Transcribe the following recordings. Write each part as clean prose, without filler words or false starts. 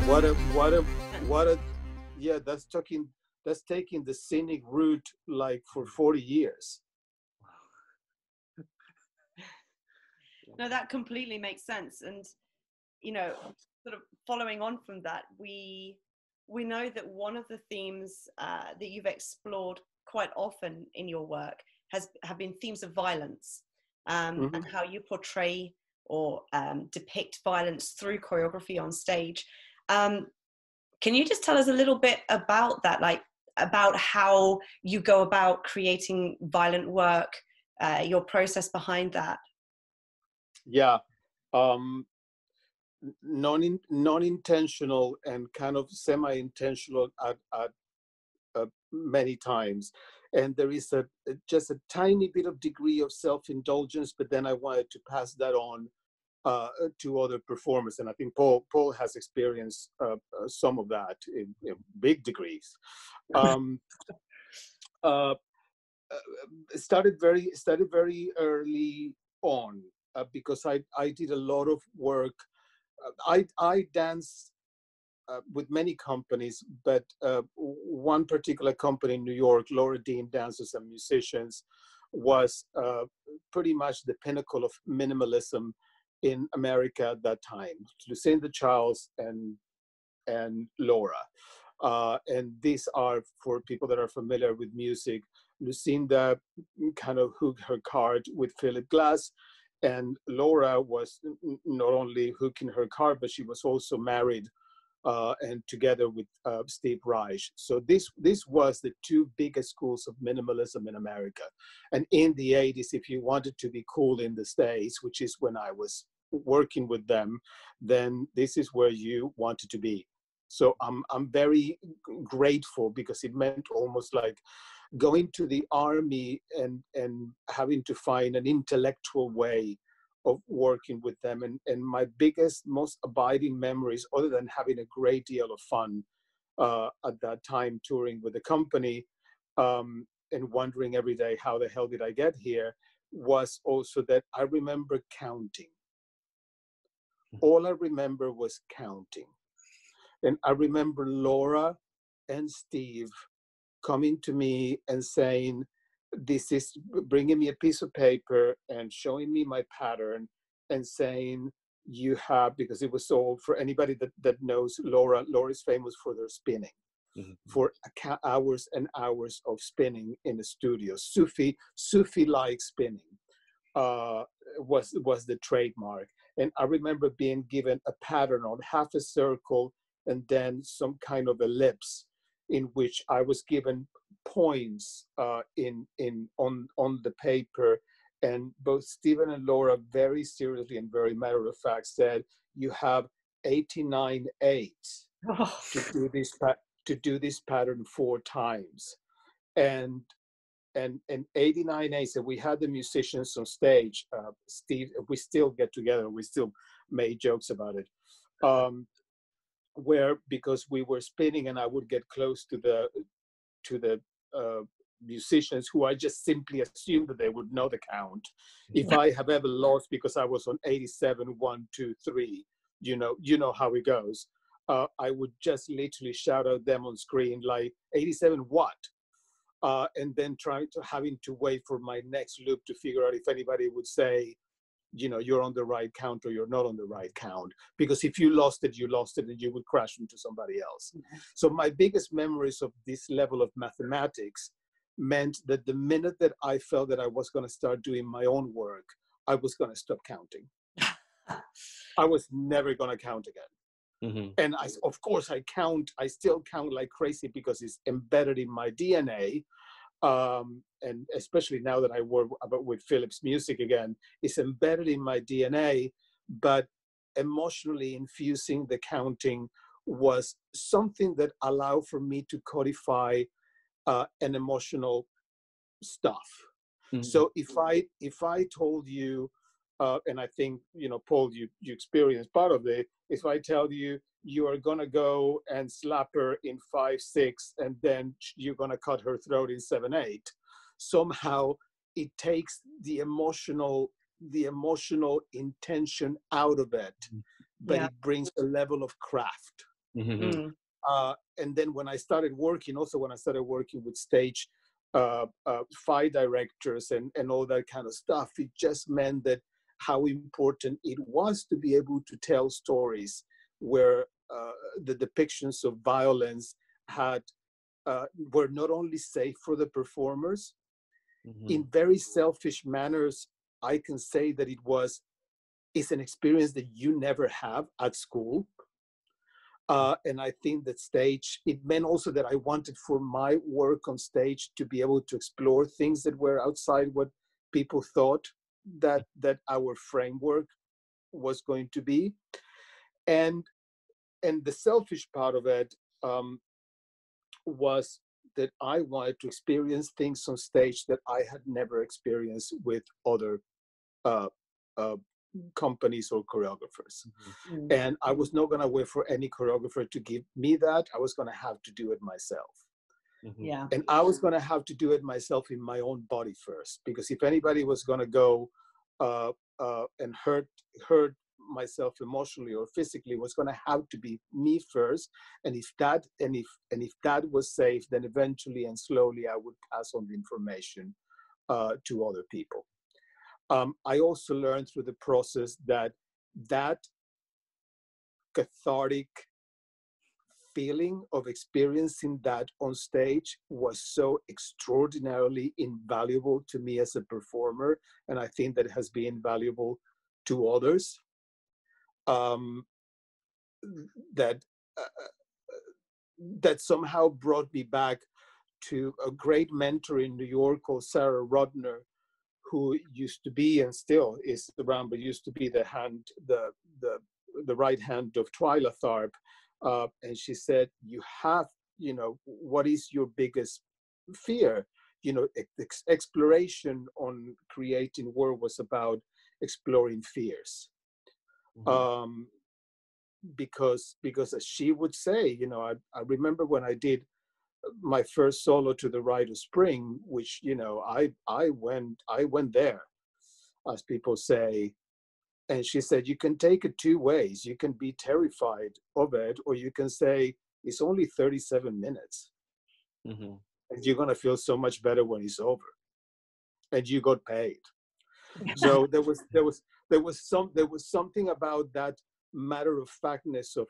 What a what a yeah, that's taking the scenic route like for 40 years. No, that completely makes sense. And, you know, sort of following on from that, we know that one of the themes that you've explored quite often in your work have been themes of violence, and how you portray or depict violence through choreography on stage. Can you just tell us a little bit about that, like about how you go about creating violent work, your process behind that? Yeah. Non-intentional and kind of semi-intentional at many times. And there is just a tiny bit of degree of self-indulgence, but then I wanted to pass that on to other performers. And I think Paul has experienced some of that in big degrees. Started very early on because I did a lot of work. I dance with many companies, but one particular company in New York, Laura Dean Dancers and Musicians, was pretty much the pinnacle of minimalism in America at that time. Lucinda Charles and Laura. And these are, for people that are familiar with music, Lucinda kind of hooked her card with Philip Glass, and Laura was not only hooking her card, but she was also married and together with Steve Reich. So this was the two biggest schools of minimalism in America. And in the 80s, if you wanted to be cool in the States, which is when I was working with them, then this is where you wanted to be. So I'm very grateful, because it meant almost like going to the army and having to find an intellectual way of working with them. And my biggest, most abiding memories, other than having a great deal of fun at that time touring with the company and wondering every day, how the hell did I get here, was also that I remember counting. All I remember was counting. And I remember Laura and Steve coming to me and saying, this is bringing me a piece of paper and showing me my pattern and saying, you have, because it was all, for anybody that knows Laura is famous for their spinning, for hours and hours of spinning in the studio. Sufi-like spinning was the trademark. And I remember being given a pattern on half a circle and then some kind of ellipse, in which I was given points on the paper, and both Stephen and Laura very seriously and very matter of fact said, you have 89 eights to do this pattern 4 times, and 89 eights. And we had the musicians on stage. Steve, we still get together, we still made jokes about it. Where, because we were spinning and I would get close to the musicians, who I just simply assumed that they would know the count. If I have ever lost because I was on 87, 1, 2, 3, you know how it goes. I would just literally shout out them on screen like 87 what? And then having to wait for my next loop to figure out if anybody would say, you're on the right count or you're not on the right count. Because if you lost it, and you would crash into somebody else. So my biggest memories of this level of mathematics meant that the minute that I felt that I was going to start doing my own work, I was going to stop counting. I was never going to count again. And of course, I still count like crazy, because it's embedded in my DNA. And especially now that I work with Philip's music again, it's embedded in my DNA, but emotionally infusing the counting was something that allowed for me to codify an emotional stuff. So if I told you, and I think, Paul, you experienced part of it, if I tell you, you are going to go and slap her in 5, 6, and then you're going to cut her throat in 7, 8. Somehow it takes the emotional intention out of it, but it brings a level of craft. Mm-hmm. And then when I started working, with stage fight directors and all that kind of stuff, it just meant that how important it was to be able to tell stories where the depictions of violence had were not only safe for the performers, in very selfish manners, I can say that it's an experience that you never have at school. And I think that it meant also that I wanted for my work on stage to be able to explore things that were outside what people thought that our framework was going to be. And the selfish part of it was that I wanted to experience things on stage that I had never experienced with other uh, uh, companies or choreographers. And I was not going to wait for any choreographer to give me that. I was going to have to do it myself. Yeah. And I was going to have to do it myself in my own body first, because if anybody was going to go and hurt myself emotionally or physically, was going to have to be me first. And if that was safe, then eventually and slowly I would pass on the information to other people. I also learned through the process that cathartic feeling of experiencing that on stage was so extraordinarily invaluable to me as a performer, and I think that it has been valuable to others. That somehow brought me back to a great mentor in New York called Sarah Rodner, who used to be and still is around, but used to be the right hand of Twyla Tharp. And she said, you have, what is your biggest fear? Exploration on creating work was about exploring fears. Because as she would say, I remember when I did my first solo to the Rite of Spring, which I went there, as people say, and she said, you can take it two ways. You can be terrified of it, or you can say it's only 37 minutes, and you're gonna feel so much better when it's over, and you got paid. So there was something about that matter of factness of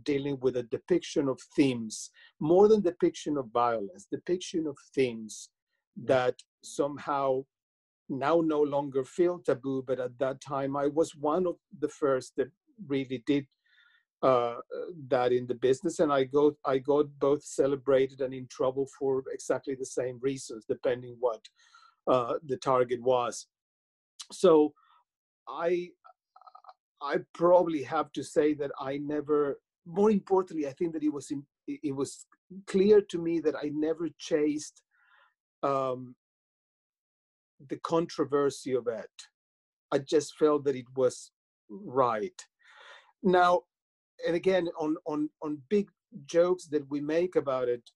dealing with a depiction of themes, more than depiction of violence, depiction of themes that somehow now no longer feel taboo, but at that time I was one of the first that really did that in the business, and I got both celebrated and in trouble for exactly the same reasons, depending what the target was. So I probably have to say that I never, more importantly, I think that it was clear to me that I never chased the controversy of it. I just felt that it was right. Now, and again, on big jokes that we make about it,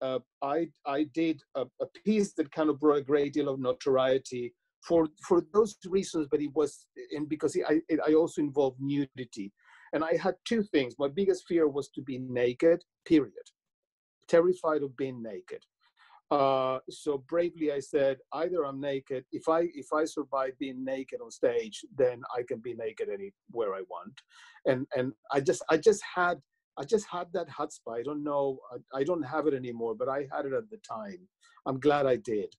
I did a piece that kind of brought a great deal of notoriety for those reasons, but it was, and because I also involved nudity. And I had two things. My biggest fear was to be naked, period. Terrified of being naked. So bravely I said, either I'm naked, if I survive being naked on stage, then I can be naked anywhere I want. And I just had that chutzpah. I don't know, I don't have it anymore, but I had it at the time. I'm glad I did.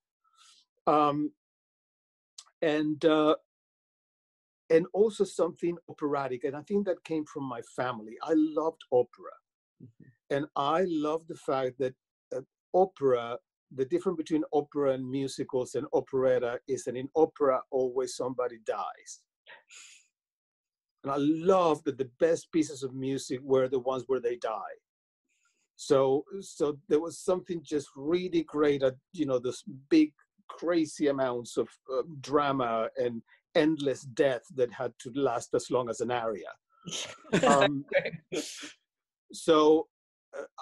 And also something operatic, and I think that came from my family. I loved opera, and I love the fact that opera, the difference between opera and musicals and operetta is that in opera always somebody dies. And I love that the best pieces of music were the ones where they die. So there was something just really great at, this big, crazy amounts of drama and endless death that had to last as long as an aria. So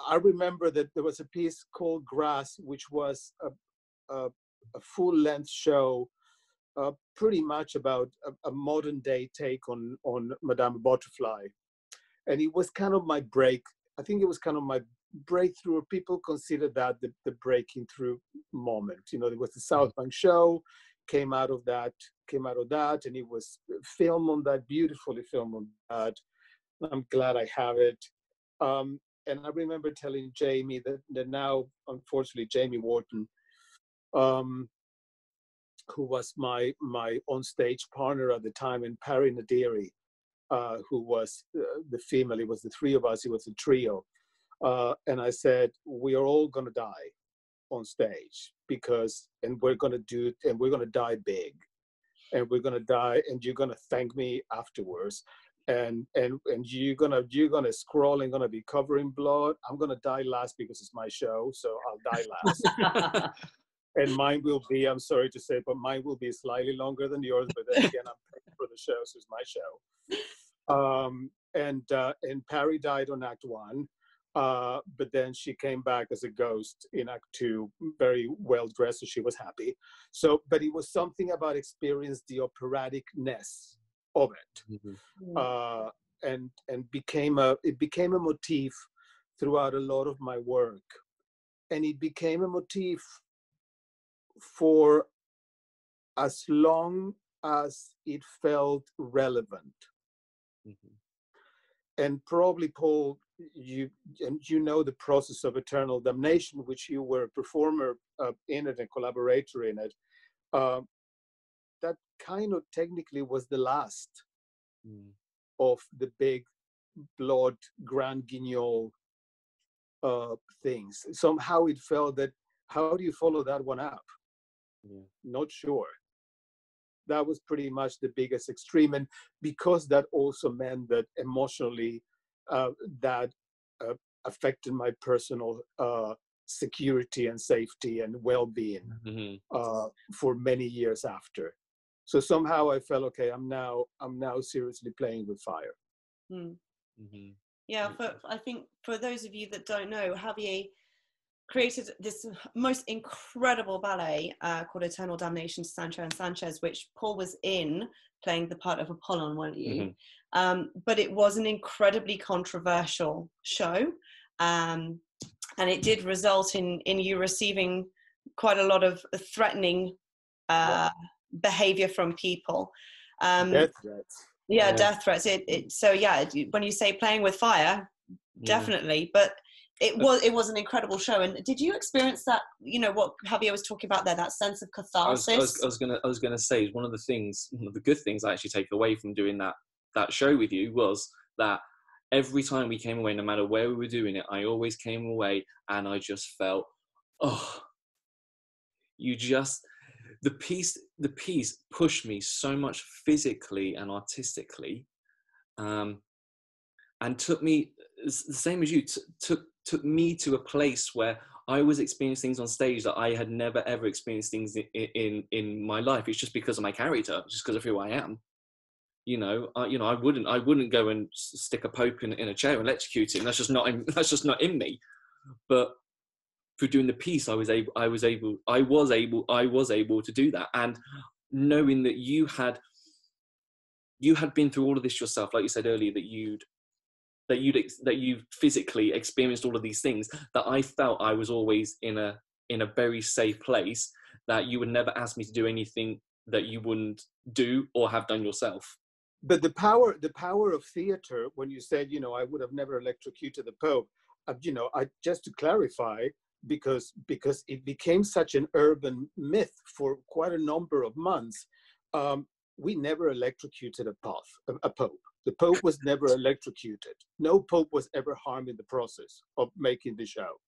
I remember that there was a piece called Grass, which was a full-length show, pretty much about a modern-day take on Madame Butterfly. and it was kind of my break. I think it was kind of my breakthrough, or people consider that the breaking through moment. You know, there was the South Bank show, came out of that, and it was filmed on that, beautifully filmed on that. I'm glad I have it. And I remember telling Jamie that now, unfortunately, Jamie Wharton, who was my on-stage partner at the time, and Parry Nadiri, who was the female. It was the three of us. It was a trio. And I said, we are all going to die on stage and we're going to die big, and we're going to die, and you're going to thank me afterwards. And you're gonna scroll and gonna be covering blood. I'm gonna die last because it's my show, so I'll die last. And mine will be, I'm sorry to say, but mine will be slightly longer than yours. But then again, I'm paying for the show, so it's my show. And Parry died on Act 1, but then she came back as a ghost in Act 2, very well dressed, so she was happy. So, but it was something about experience the operaticness of it, and it became a motif throughout a lot of my work, and it became a motif for as long as it felt relevant. And probably, Paul, you know the process of Eternal Damnation, which you were a performer in it and collaborator in it. That kind of technically was the last of the big blood grand guignol things. Somehow it felt that, how do you follow that one up? Not sure. That was pretty much the biggest extreme, and because that also meant that emotionally that affected my personal security and safety and well-being for many years after. So somehow I felt, okay, I'm now seriously playing with fire. Yeah, I think for those of you that don't know, Javier created this most incredible ballet called Eternal Damnation to Sancho and Sanchez, which Paul was in, playing the part of Apollon, weren't you? But it was an incredibly controversial show, and it did result in you receiving quite a lot of threatening behavior from people. Death threats. Yeah, death threats. So yeah, when you say playing with fire, definitely. But it was an incredible show. And did you experience that? You know what Javier was talking about there, that sense of catharsis. I was gonna say, one of the good things I actually take away from doing that show with you was that every time we came away, no matter where we were doing it, I always came away and I just felt, the piece pushed me so much physically and artistically, and took me, the same as you, took me to a place where I was experiencing things on stage that I had never ever experienced things in my life. It's just because of my character, just because of who I am. I wouldn't go and stick a pope in a chair and electrocute him. That's just not in me. But through doing the piece, I was able to do that. And knowing that you had been through all of this yourself, like you said earlier, that you physically experienced all of these things, that I felt I was always in a very safe place, that you would never ask me to do anything that you wouldn't do or have done yourself. But the power of theater, when you said, I would have never electrocuted the Pope, I just to clarify, because it became such an urban myth for quite a number of months, we never electrocuted a Pope. The Pope was never electrocuted. No Pope was ever harmed in the process of making the show.